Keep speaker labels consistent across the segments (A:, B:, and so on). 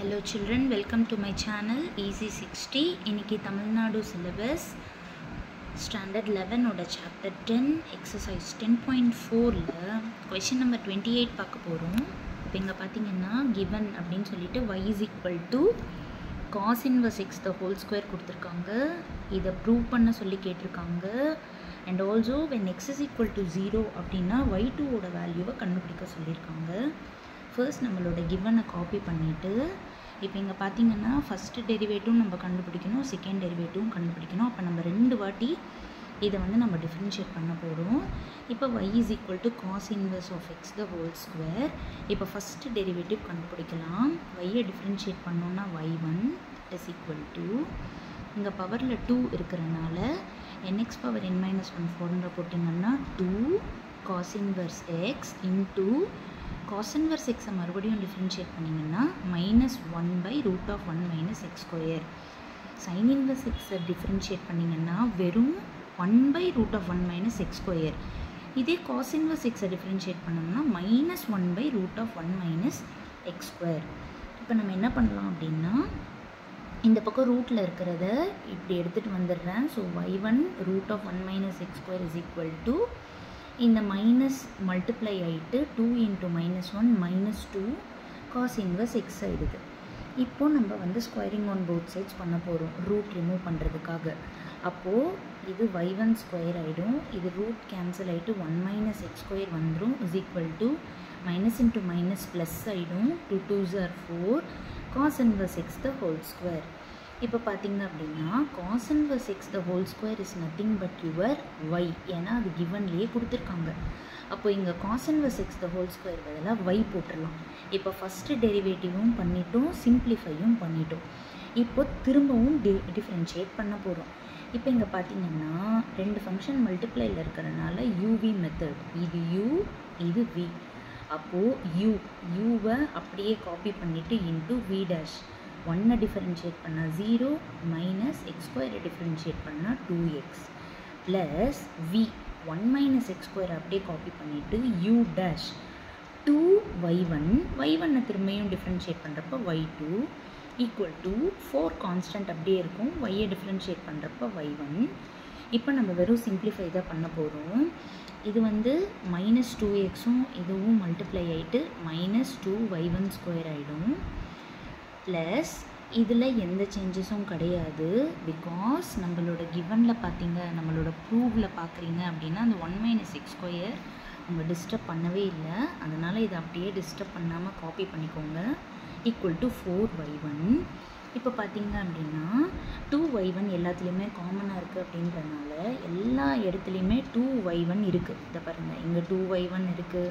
A: Hello children, welcome to my channel Easy 60. இன்னைக்கு Tamil Nadu syllabus standard 11 ஓட chapter 10 exercise 10.4ல question number 28 பார்க்க போறோம். இப்போ இங்க பாத்தீங்கன்னா given அப்படினு சொல்லிட்டு y is equal to cos inverse x the whole square கொடுத்திருக்காங்க. இத ப்ரூவ் பண்ண சொல்லி கேட்டிருக்காங்க. and also when x is equal to 0 அப்படினா y2 ஓட வேல்யூவை கண்டுபிடிக்க சொல்லிருக்காங்க. First நம்மளோட given காப்பி பண்ணிட்டு இப்போ இங்க பாத்தீங்கன்னா first derivative நம்ம கண்டுபிடிக்கணும், second derivative கண்டுபிடிக்கணும். அப்ப நம்ம ரெண்டு வாட்டி இத வந்து நம்ம டிஃபரன்ஷியேட் பண்ண போறோம். இப்போ y is equal to cos inverse of x the whole square. இப்போ first derivative கண்டுபிடிக்கலாம். y ஐ டிஃபரன்ஷியேட் பண்ணோம்னா y1 is equal to இங்க பவர்ல 2 இருக்கறனால nx power n minus 1 formula போட்டீங்கன்னா 2 cos inverse x into cos inverse x மறுபடியும் differentiate பண்ணீங்கன்னா -1 by root of 1 minus x square. sin inverse x differentiate பண்ணீங்கன்னா வெறும் 1 by root of 1 minus x square. இதே cos inverse x differentiate பண்ணோம்னா -1 by root of 1 minus x square. இப்போ நம்ம என்ன பண்ணலாம் அப்படின்னா இந்த பக்கம் ரூட்ல இருக்கிறத இப்படி எடுத்துட்டு வந்துறேன். So y1 root of 1 minus x square is equal to இந்த minus multiply ஆயிட்டு 2 into -1 -2 cos inverse x ஆயிடுது. இப்போ நம்ம வந்து squaring on both sides பண்ண போறோம் root remove பண்றதுக்காக. அப்போ இது y1 square ஆயிடும். இது root cancel ஆயிட்டு 1 minus x square வந்துரும் is equal to minus into minus plus ஆயிடும். 2 2s are 4 cos inverse x the whole square. இப்போ பாத்தீங்க அப்படினா cos inverse x the whole square is nothing but your y. ஏனா அது givenலயே கொடுத்திருக்காங்க. அப்போ இங்க cos inverse x the whole square பதிலா y போட்டுறலாம். இப்போ first derivative-ம் பண்ணிட்டோம், simplify-ம் பண்ணிட்டோம். இப்போ திரும்பவும் differentiate பண்ண போறோம். இப்போ இங்க பாத்தீங்கன்னா ரெண்டு ஃபங்க்ஷன் மல்டிப்ளைல இருக்கறனால uv மெத்தட். இது u, இது v. அப்போ u-வை அப்படியே காப்பி பண்ணிட்டு into v dash 1 டிஃபரன்ஷியேட் பண்ணா 0 minus x square டிஃபரன்ஷியேட் பண்ணா 2x plus v 1 minus x square அப்படியே காப்பி பண்ணிட்டு u dash 2y1 திரும்பியும் டிஃபரன்ஷியேட் பண்றப்ப y2 equal to 4 கான்ஸ்டன்ட் அப்படியே இருக்கும். y ஐ டிஃபரன்ஷியேட் பண்றப்ப y1. இப்போ நம்ம வெறும் சிம்பிளிஃபை தான் பண்ண போறோம். இது வந்து -2x-உம் இதுவும் மல்டிப்ளை ஆயிட்டு -2y1 ஸ்கொயர் ஆயிடும். plus இதுல எந்த சேஞ்சஸும் கிடையாது. because நம்மளோட givenல பாத்தீங்க, நம்மளோட proofல பார்க்கறீங்க அப்படினா அந்த 1 minus x square நம்ம டிஸ்டர்ப் பண்ணவே இல்ல. அதனால இத அப்படியே டிஸ்டர்ப் பண்ணாம காப்பி பண்ணிக்கோங்க. equal to 4y1. இப்போ பாத்தீங்க அப்படினா 2y1 எல்லாத்துலயுமே காமனா இருக்கு அப்படின்றனால எல்லா இடத்துலயுமே 2y1 இருக்கு. இத பாருங்க, இங்க 2y1 இருக்கு,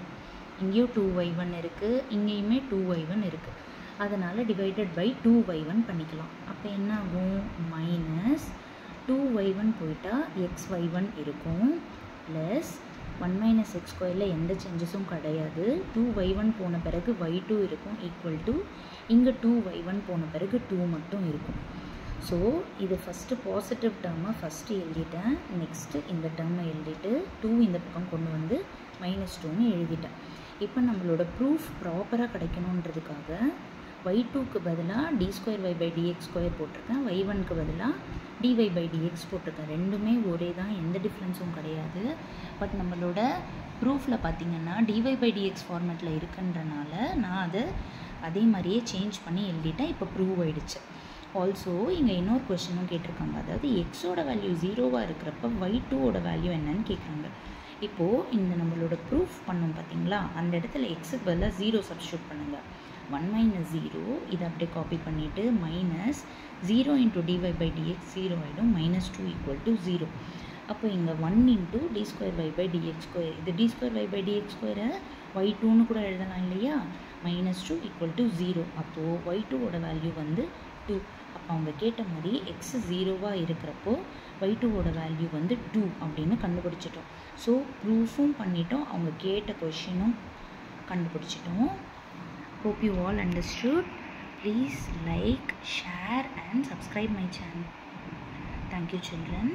A: இங்கேயும் 2y1 இருக்கு, இங்கேயுமே 2y1 இருக்கு. அதனால divided by 2y1 பண்ணிக்கலாம். அப்ப என்ன ஆகும்? minus 2y1 போய்ட்டா xy1 இருக்கும் plus 1 minus x squareல எந்த சேஞ்சஸும் கிடையாது. 2y1 போன பிறகு y2 இருக்கும் equal to இங்க 2y1 போன பிறகு 2 மட்டும் இருக்கும். சோ இது ஃபர்ஸ்ட் பாசிட்டிவ் டேர்மை ஃபர்ஸ்ட் எழுதிட்டேன். நெக்ஸ்ட் இந்த டேர்மை எழுதிட்டு 2 இந்த பக்கம் கொண்டு வந்து -2ன்னு எழுதிட்டேன். இப்போ நம்மளோட ப்ரூஃப் ப்ராப்பரா கிடைக்கணும்ன்றதுக்காக y2 க்கு பதிலா d square y by dx square போட்டுருக்கேன். y1 க்கு பதிலா dy by dx போட்டுருக்கேன். ரெண்டுமே ஒரே தான், எந்த டிஃபரன்ஸும் கிடையாது. பட் நம்மளோட ப்ரூஃப்ல பாத்தீங்கன்னா dy by dx ஃபார்மட்ல இருக்குன்றனால நான் அதே மாதிரியே சேஞ்ச் பண்ணி எழுதிட்டேன். இப்போ ப்ரூவ் ஆயிடுச்சு. ஆல்சோ இங்க இன்னொரு क्वेश्चनும் கேட்டிருக்காங்க. அதாவது x ஓட வேல்யூ 0வா இருக்கிறப்ப y2 ஓட வேல்யூ என்னன்னு கேக்குறாங்க. இப்போ இந்த நம்மளோட ப்ரூஃப் பண்ணோம் பாத்தீங்களா, அந்த இடத்துல x க்கு பதிலா 0 சப்ஸ்டிட்யூட் பண்ணுங்க. 1 minus 0 இத அப்படியே காப்பி பண்ணிட்டு minus 0 into dy by dx 0 ஆயிடும். -2 equal to 0. அப்போ இங்க 1 into d square y by dx square. இது d square y by dx square y2 ன்னு கூட எழுதலாம் இல்லையா? -2 equal to 0. அப்போ y2 ஓட வேல்யூ வந்து 2. அப்ப அவங்க கேட்ட மாதிரி x 0வா இருக்கிறப்போ y2 ஓட வேல்யூ வந்து 2 அப்படினு கண்டுபிடிச்சிட்டோம். சோ ப்ரூஃபும் பண்ணிட்டோம், அவங்க கேட்ட क्वेश्चनும் கண்டுபிடிச்சிட்டோம். Hope you all understood. Please like, share and subscribe my channel. Thank you children.